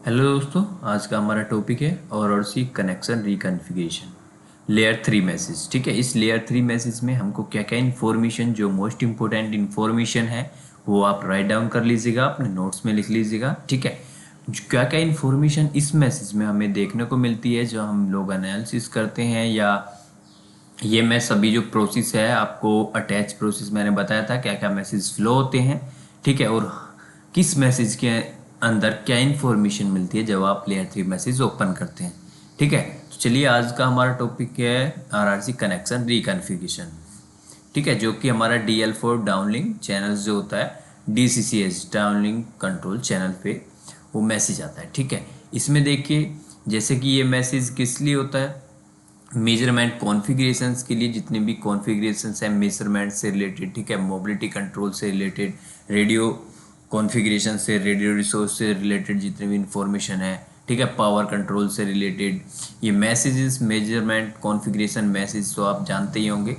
Hello दोस्तों, आज का हमारा टॉपिक है और सी कनेक्शन रिकॉन्फ़िगरेशन लेयर थ्री मैसेज। ठीक है, इस लेयर थ्री मैसेज में हमको क्या क्या इन्फॉर्मेशन, जो मोस्ट इम्पोर्टेंट इन्फॉर्मेशन है वो आप राइट डाउन कर लीजिएगा, अपने नोट्स में लिख लीजिएगा। ठीक है, क्या क्या इन्फॉर्मेशन इस मैसेज में हमें देखने को मिलती है, जो हम लोग एनालिसिस करते हैं, या ये मैं सभी जो प्रोसेस है आपको अटैच प्रोसेस मैंने बताया था क्या क्या मैसेज फ्लो होते हैं। ठीक है, और किस मैसेज के अंदर क्या इन्फॉर्मेशन मिलती है जब आप लेयर थ्री मैसेज ओपन करते हैं। ठीक है, तो चलिए आज का हमारा टॉपिक है आरआरसी कनेक्शन रिकॉन्फ़िगरेशन। ठीक है, जो कि हमारा DL4 डाउनलिंक चैनल जो होता है, DCCS डाउनलिंक कंट्रोल चैनल पे वो मैसेज आता है। ठीक है, इसमें देखिए जैसे कि ये मैसेज किस लिए होता है, मेजरमेंट कॉन्फ़िगरेशंस के लिए, जितने भी कॉन्फ़िगरेशंस हैं मेजरमेंट से रिलेटेड। ठीक है, मोबिलिटी कंट्रोल से रिलेटेड, रेडियो कॉन्फ़िगरेशन से, रेडियो रिसोर्स से रिलेटेड जितने भी इंफॉर्मेशन है। ठीक है, पावर कंट्रोल से रिलेटेड ये मैसेजेस, मेजरमेंट कॉन्फ़िगरेशन मैसेज तो आप जानते ही होंगे।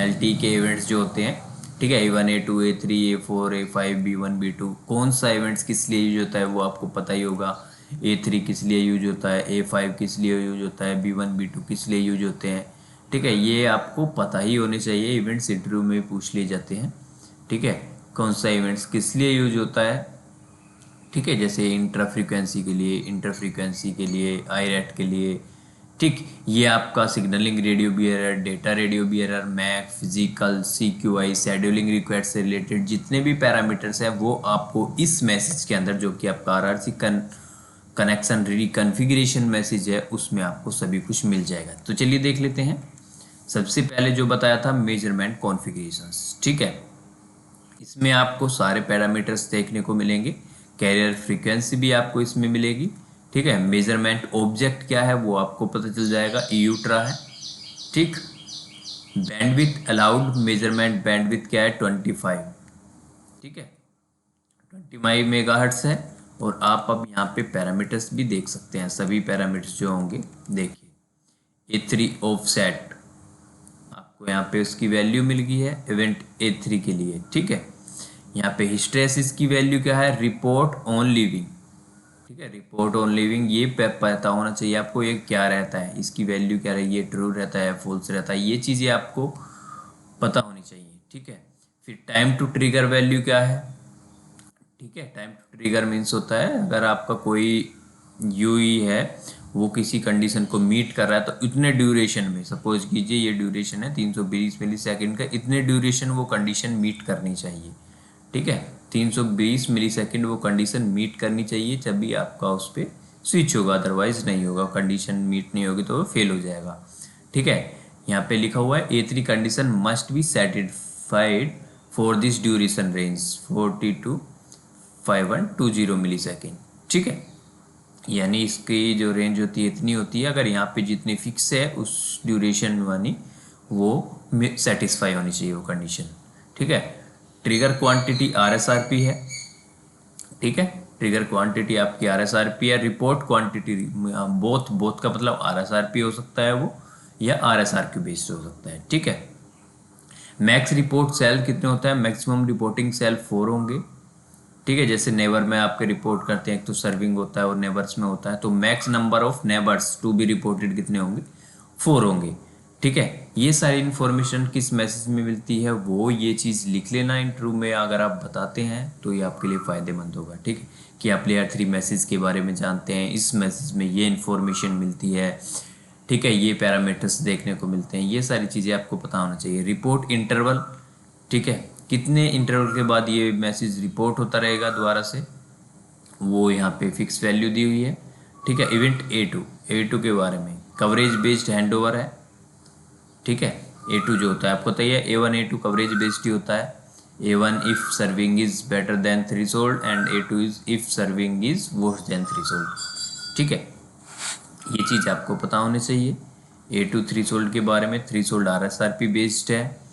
LT के इवेंट्स जो होते हैं, ठीक है, A1 A2 A3 A4 A5 B1 B2, कौन सा इवेंट्स किस लिए यूज होता है वो आपको पता ही होगा। A3 किस लिए यूज होता है, A5 किस लिए यूज होता है, B1 B2 किस लिए यूज होते हैं। ठीक है, ये आपको पता ही होने चाहिए, इवेंट्स इंटरव्यू में पूछ लिए जाते हैं। ठीक है, कौन सा इवेंट्स किस लिए यूज होता है। ठीक है, जैसे इंट्रा फ्रीक्वेंसी के लिए, इंटर फ्रीक्वेंसी के लिए, IRET के लिए। ठीक, ये आपका signalling radio bearer, data radio bearer, MAC, physical, CQI, scheduling required से रिलेटेड जितने भी पैरामीटर्स हैं वो आपको इस मैसेज के अंदर, जो कि आपका RRC कनेक्शन रिकॉन्फ़िगरेशन मैसेज है, उसमें आपको सभी कुछ मिल जाएगा। तो चलिए देख लेते हैं। सबसे पहले जो बताया था मेजरमेंट कॉन्फ़िगरेशंस। ठीक है, इसमें आपको सारे पैरामीटर्स देखने को मिलेंगे, कैरियर फ्रीक्वेंसी भी आपको इसमें मिलेगी। ठीक है, मेजरमेंट ऑब्जेक्ट क्या है वो आपको पता चल जाएगा, यूट्रा है। ठीक, बैंडविथ अलाउड मेजरमेंट बैंडविथ क्या है, 25। ठीक है, 25 मेगाहर्ट्स है। और आप अब यहाँ पे पैरामीटर्स भी देख सकते हैं, सभी पैरामीटर्स जो होंगे देखिए। A3 ऑफसेट, आपको यहाँ पे उसकी वैल्यू मिल गई है इवेंट A3 के लिए। ठीक है, यहाँ पे हिस्ट्रेसिस की वैल्यू क्या है, रिपोर्ट ऑन लीविंग। ठीक है, रिपोर्ट ऑन लीविंग ये पता होना चाहिए आपको, ये क्या रहता है, इसकी वैल्यू क्या रही है, ट्रू रहता है, फॉल्स रहता है, ये चीज़ें आपको पता होनी चाहिए। ठीक है, फिर टाइम टू ट्रिगर वैल्यू क्या है। ठीक है, टाइम टू ट्रिगर मीन्स होता है अगर आपका कोई यूई है, वो किसी कंडीशन को मीट कर रहा है तो इतने ड्यूरेशन में, सपोज कीजिए ये ड्यूरेशन है 320 मिली सेकेंड का, इतने ड्यूरेशन वो कंडीशन मीट करनी चाहिए। ठीक है, 320 मिली सेकेंड वो कंडीशन मीट करनी चाहिए, तभी आपका उस पर स्विच होगा, अदरवाइज नहीं होगा। कंडीशन मीट नहीं होगी तो वो फेल हो जाएगा। ठीक है, यहाँ पे लिखा हुआ है A3 condition must be satisfied for this duration range 425120 millisecond. ठीक है, यानी इसकी जो रेंज होती है इतनी होती है, अगर यहाँ पे जितनी फिक्स है उस ड्यूरेशन वाली वो सेटिस्फाई होनी चाहिए वो कंडीशन। ठीक है, ट्रिगर क्वांटिटी RSRP है। ठीक है, ट्रिगर क्वांटिटी आपकी RSRP है। रिपोर्ट क्वांटिटी, बोथ बोथ का मतलब RSRP हो सकता है वो, या RSRQ बेस्ड हो सकता है। ठीक है, मैक्स रिपोर्ट सेल कितने होता है, मैक्सिमम रिपोर्टिंग सेल 4 होंगे। ठीक है, जैसे नेबर में आपके रिपोर्ट करते हैं, एक तो सर्विंग होता है और नेबर्स में होता है, तो max number of neighbours to be reported कितने होंगे, 4 होंगे। ठीक है, ये सारी इन्फॉर्मेशन किस मैसेज में मिलती है वो ये चीज़ लिख लेना इंटरव्यू में, अगर आप बताते हैं तो ये आपके लिए फ़ायदेमंद होगा। ठीक है, कि आप लेयर थ्री मैसेज के बारे में जानते हैं, इस मैसेज में ये इन्फॉर्मेशन मिलती है। ठीक है, ये पैरामीटर्स देखने को मिलते हैं, ये सारी चीज़ें आपको पता होना चाहिए। रिपोर्ट इंटरवल, ठीक है, कितने इंटरवल के बाद ये मैसेज रिपोर्ट होता रहेगा दोबारा से, वो यहाँ पे फिक्स वैल्यू दी हुई है। ठीक है, इवेंट A2 के बारे में कवरेज बेस्ड हैंडओवर है। ठीक है, A2 जो होता है आपको पता ही है, A1 A2 कवरेज बेस्ड ही होता है। A1 if serving is better than threshold and A2 is if serving is worse than threshold. ठीक है, ये चीज़ आपको पता होनी चाहिए। A2 थ्रीशोल्ड के बारे में, थ्रीशोल्ड RSRP बेस्ड है।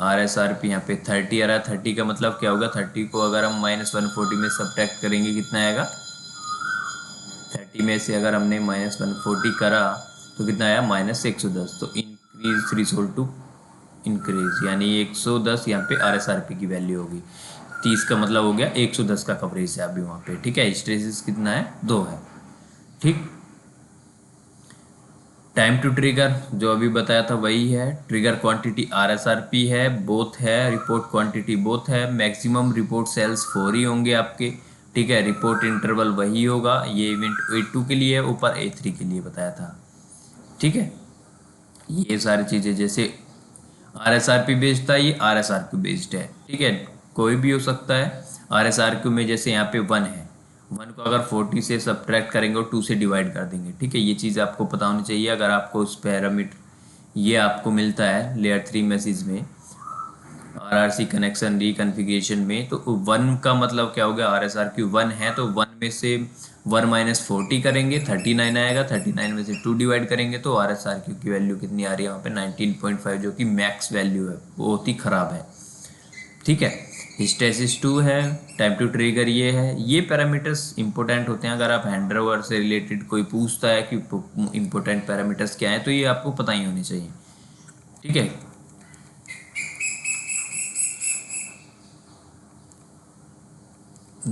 RSRP यहाँ पे 30 आ रहा है, 30 का मतलब क्या होगा, 30 को अगर हम -140 में सब्ट्रैक्ट करेंगे कितना आएगा, 30 में से अगर हमने -140 करा तो कितना आया, -110। तो इंक्रीज थ्रीशोल्ड टू इंक्रीज, यानी 110 यहाँ पे RSRP की वैल्यू होगी। 30 का मतलब हो गया 110 का कवरेज है अभी वहाँ पे। ठीक है, हिस्ट्रेसिस कितना है, 2 है। ठीक। टाइम टू ट्रिगर जो अभी बताया था वही है। ट्रिगर क्वांटिटी RSRP है, बोथ है। रिपोर्ट क्वांटिटी बोथ है। मैक्सिमम रिपोर्ट सेल्स 4 ही होंगे आपके। ठीक है। रिपोर्ट इंटरवल वही होगा। ये इवेंट A2 के लिए है, ऊपर A3 के लिए बताया था। ठीक है। ये सारी चीज़ें जैसे RSRP बेस्ड था, ये RSRQ बेस्ड है। ठीक है। कोई भी हो सकता है। RSRQ में जैसे यहाँ पे 1 है, 1 को अगर 40 से सब्ट्रैक्ट करेंगे और 2 से डिवाइड कर देंगे। ठीक है। ये चीज़ आपको पता होनी चाहिए अगर आपको उस पैरामीटर ये आपको मिलता है लेयर 3 मैसेज में, RRC कनेक्शन रिकन्फिग्रेशन में। तो 1 का मतलब क्या हो गया, RSRQ 1 है तो 1 में से 1 माइनस 40 करेंगे, 39 आएगा। 39 में से 2 डिवाइड करेंगे तो RSRQ की वैल्यू कितनी आ रही है वहाँ पे 19.5, जो कि मैक्स वैल्यू है, बहुत ही ख़राब है। ठीक है। हिस्टेसिस 2 है। टाइम टू ट्रिगर ये है। ये पैरामीटर्स इंपॉर्टेंट होते हैं। अगर आप हैंडओवर से रिलेटेड कोई पूछता है कि इंपॉर्टेंट पैरामीटर्स क्या हैं, तो ये आपको पता ही होने चाहिए। ठीक है।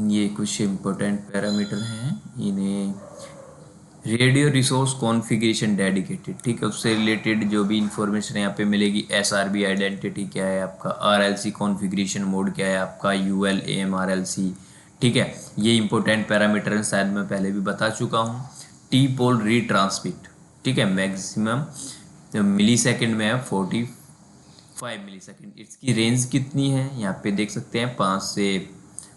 ये कुछ इम्पोर्टेंट पैरामीटर हैं, इन्हें रेडियो रिसोर्स कॉन्फ़िगरेशन डेडिकेटेड। ठीक है। उससे रिलेटेड जो भी इंफॉर्मेशन यहाँ पे मिलेगी, SRB आइडेंटिटी क्या है आपका, RLC कॉन्फ़िगरेशन मोड क्या है आपका, UL AMRLC। ठीक है। ये इंपॉर्टेंट पैरामीटर हैं, शायद मैं पहले भी बता चुका हूँ। टी पोल रीट्रांसमिट। ठीक है। मैक्सिमम मिली सेकेंड में है 45 मिली सेकेंड। इसकी रेंज कितनी है यहाँ पे देख सकते हैं, 5 से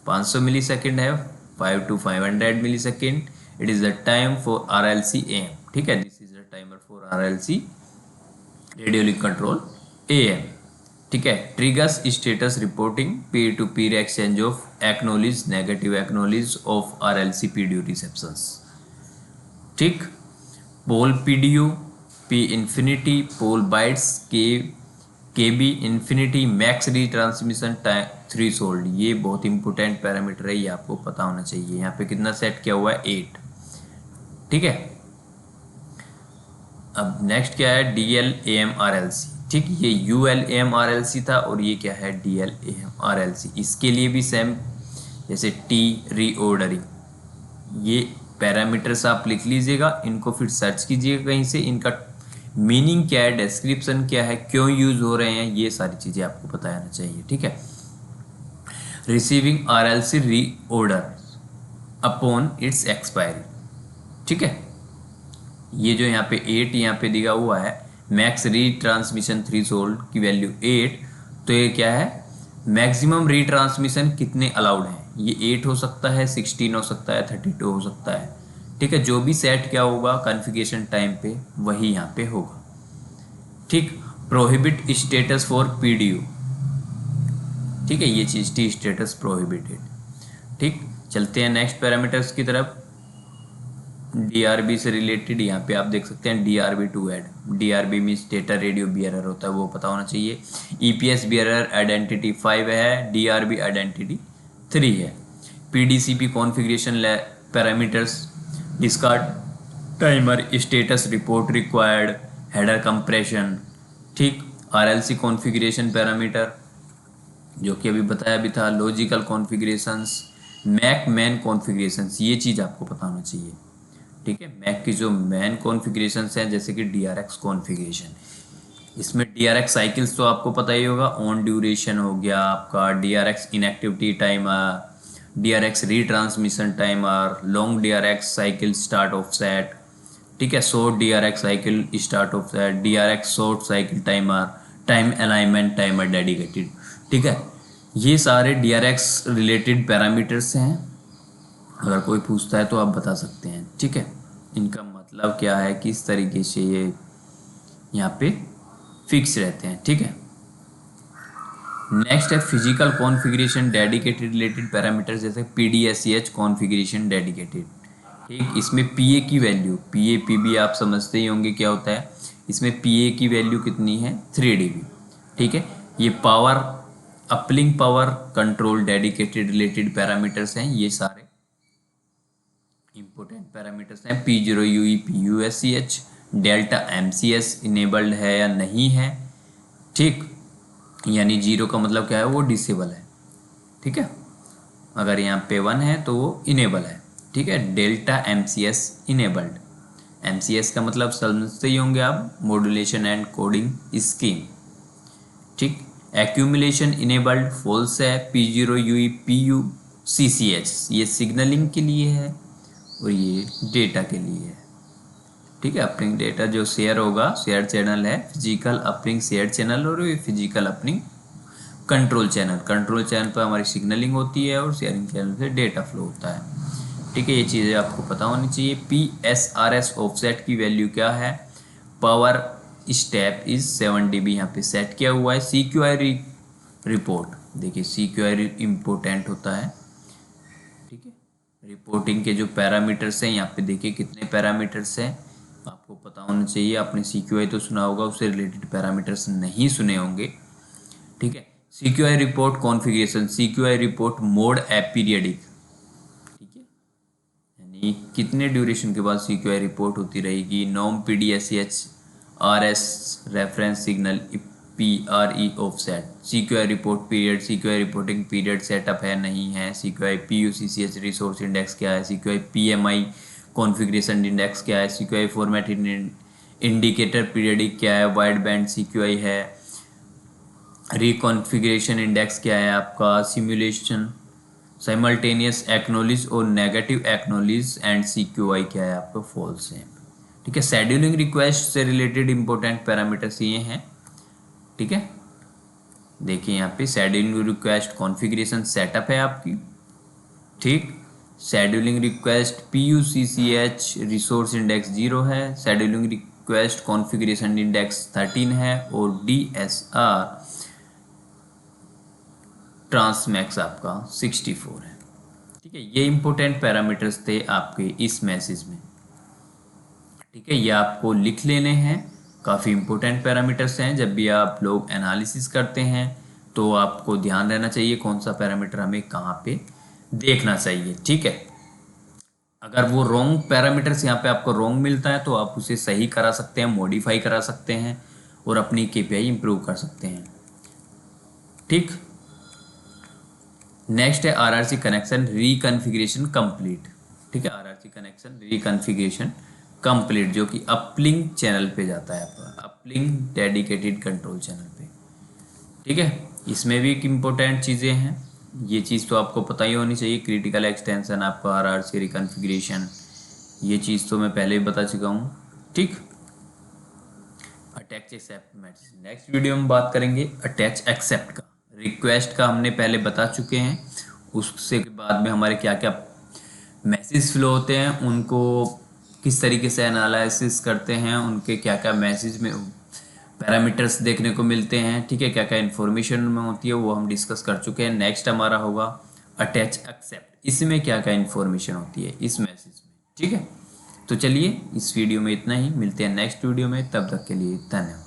500 मिली सेकेंड है, 5 to 500 millisecond. It is the time for RLC AM। ठीक है। This is the timer for RLC radio link control AM। ठीक है। Triggers status reporting, peer to peer exchange of acknowledge, negative acknowledge of RLC PDO receptions. ठीक। Poll PDO P infinity, poll bytes KB infinity, max retransmission time threshold. ये बहुत important parameter है, ये आपको पता होना चाहिए। यहाँ पे कितना सेट किया हुआ है, 8। ठीक है। अब नेक्स्ट क्या है, DL AM RLC। ठीक। ये UL AM RLC था और ये क्या है, DL AM RLC। इसके लिए भी सेम जैसे T रीऑर्डरिंग। ये पैरामीटर्स आप लिख लीजिएगा, इनको फिर सर्च कीजिएगा कहीं से, इनका मीनिंग क्या है, डिस्क्रिप्शन क्या है, क्यों यूज हो रहे हैं, ये सारी चीज़ें आपको बताना चाहिए। ठीक है। Receiving RLC reorder upon its expiry. ठीक है। ये जो यहाँ पे 8 यहाँ पे दिया हुआ है, मैक्स रीट्रांसमिशन थ्रीशोल्ड की वैल्यू 8। तो ये क्या है, मैक्सिमम रीट्रांसमिशन कितने अलाउड हैं, ये 8 हो सकता है, 16 हो सकता है, 32 हो सकता है। ठीक है। जो भी सेट क्या होगा कॉन्फ़िगरेशन टाइम पे, वही यहाँ पे होगा। ठीक। Prohibit status for PDO। ठीक है। ये चीज़ टी स्टेटस प्रोहिबिटेड। ठीक। चलते हैं नेक्स्ट पैरामीटर्स की तरफ। DRB से रिलेटेड यहाँ पे आप देख सकते हैं DRB to add. DRB means data radio bearer होता है, वो पता होना चाहिए। EPS बियरर आइडेंटिटी 5 है, DRB आइडेंटिटी 3 है। PDCP configuration parameters, discard timer, status report required, header compression. ठीक। RLC कॉन्फ़िगरेशन पैरामीटर जो कि अभी बताया भी था, logical configurations, MAC main configurations, ये चीज़ आपको पता होना चाहिए। ठीक है। मैक की जो मैन कॉन्फ़िगरेशंस हैं जैसे कि DRX कॉन्फ़िगरेशन, इसमें DRX साइकिल्स तो आपको पता ही होगा, ऑन ड्यूरेशन हो गया आपका, DRX inactivity timer, DRX retransmission timer, long DRX cycle start of set. ठीक है। Short DRX cycle start of set, DRX short cycle timer, time alignment timer dedicated. ठीक है। ये सारे DRX रिलेटेड पैरामीटर्स हैं, अगर कोई पूछता है तो आप बता सकते हैं। ठीक है। इनका मतलब क्या है, किस तरीके से ये यहाँ पे फिक्स रहते हैं। ठीक है। नेक्स्ट है physical configuration dedicated related parameters, जैसे PDSEH कॉन्फ़िगरेशन डेडिकेटेड। ठीक। इसमें PA की वैल्यू, PA PB आप समझते ही होंगे क्या होता है। इसमें PA की वैल्यू कितनी है, 3 dB। ठीक है। ये power uplink power control dedicated related parameters हैं, ये सारे इंपॉर्टेंट पैरामीटर्स हैं। P0UE PUSCH, delta MCS enabled है या नहीं है। ठीक। यानी 0 का मतलब क्या है, वो डिसेबल है। ठीक है। अगर यहाँ पे 1 है तो वो इनेबल है। ठीक है, डेल्टा MCS इनेबल्ड। MCS का मतलब समझते ही होंगे आप, मॉड्यूलेशन एंड कोडिंग स्कीम। ठीक, एक्यूमुलेशन इनेबल्ड फॉल्स है, P0 UE PU CCH ये सिग्नलिंग के लिए है और ये डेटा के लिए है। ठीक है, अपलिंक डेटा जो शेयर होगा, शेयर चैनल है, फिजिकल अपलिंक शेयर चैनल और ये physical uplink control channel. Control channel पर हमारी सिग्नलिंग होती है और शेयरिंग चैनल से डेटा फ्लो होता है। ठीक है, ये चीज़ें आपको पता होनी चाहिए। PSRS ऑफसेट की वैल्यू क्या है, पावर स्टेप इज 7 dB यहाँ पे सेट किया हुआ है। CQI रिपोर्ट, देखिए CQI इम्पोर्टेंट होता है। ठीक है, रिपोर्टिंग के जो पैरामीटर्स हैं यहाँ पे देखिए कितने पैरामीटर्स हैं, आपको पता होना चाहिए। आपने CQI तो सुना होगा, उससे रिलेटेड पैरामीटर्स नहीं सुने होंगे। ठीक है, CQI report configuration, CQI report mode aperiodic. ठीक है, यानी कितने ड्यूरेशन के बाद CQI रिपोर्ट होती रहेगी। नॉम PDSCH RS reference signal PRE offset, CQI report period, CQI reporting period setup है नहीं है, CQI PUCCH रिसोर्स इंडेक्स क्या है, CQI PMI कॉन्फ़िगरेशन इंडेक्स क्या है, CQI फॉर्मेट इंडिकेटर पीरियडिक क्या है, वाइड बैंड CQI है, रिकॉन्फ़िगरेशन इंडेक्स क्या है आपका, सिमुलेशन साइमल्टेनियस एक्नोलिज और नेगेटिव एक्नोलिज एंड CQI क्या है आपका, फॉल्स है। ठीक है, शेड्यूलिंग रिक्वेस्ट से रिलेटेड इंपॉर्टेंट पैरामीटर्स ये हैं। ठीक है, देखिए यहाँ पे शेड्यूलिंग रिक्वेस्ट कॉन्फ़िगरेशन सेटअप है आपकी। ठीक, scheduling request PUCCH resource index 0 है, शेड्यूलिंग रिक्वेस्ट कॉन्फ़िगरेशन इंडेक्स 13 है और DSR ट्रांसमैक्स आपका 64 है। ठीक है, ये इंपॉर्टेंट पैरामीटर्स थे आपके इस मैसेज में। ठीक है, ये आपको लिख लेने हैं, काफ़ी इंपॉर्टेंट पैरामीटर्स हैं। जब भी आप लोग एनालिसिस करते हैं तो आपको ध्यान रहना चाहिए कौन सा पैरामीटर हमें कहाँ पे देखना चाहिए। ठीक है, अगर वो रॉन्ग पैरामीटर्स यहाँ पे आपको रॉन्ग मिलता है तो आप उसे सही करा सकते हैं, मॉडिफाई करा सकते हैं और अपनी KPI इंप्रूव कर सकते हैं। ठीक, नेक्स्ट है RRC कनेक्शन रिकॉन्फ़िगरेशन कंप्लीट। ठीक है, RRC कनेक्शन रिकॉन्फ़िगरेशन कंप्लीट जो कि अपलिंक चैनल पे जाता है आपका, अपलिंक डेडिकेटेड कंट्रोल चैनल पे। ठीक है, इसमें भी एक इम्पोर्टेंट चीज़ें हैं, ये चीज़ तो आपको पता ही होनी चाहिए। क्रिटिकल एक्सटेंशन आपका RRC रिकॉन्फ़िगरेशन, ये चीज़ तो मैं पहले ही बता चुका हूँ। ठीक, attach accept message next video में बात करेंगे। अटैच एक्सेप्ट का, रिक्वेस्ट का हमने पहले बता चुके हैं, उससे के बाद में हमारे क्या क्या मैसेज फ्लो होते हैं, उनको किस तरीके से एनालिसिस करते हैं, उनके क्या क्या मैसेज में पैरामीटर्स देखने को मिलते हैं। ठीक है, क्या क्या इन्फॉर्मेशन में होती है वो हम डिस्कस कर चुके हैं। नेक्स्ट हमारा होगा अटैच एक्सेप्ट, इसमें क्या क्या इन्फॉर्मेशन होती है इस मैसेज में। ठीक है, तो चलिए इस वीडियो में इतना ही, मिलते हैं नेक्स्ट वीडियो में, तब तक के लिए धन्यवाद।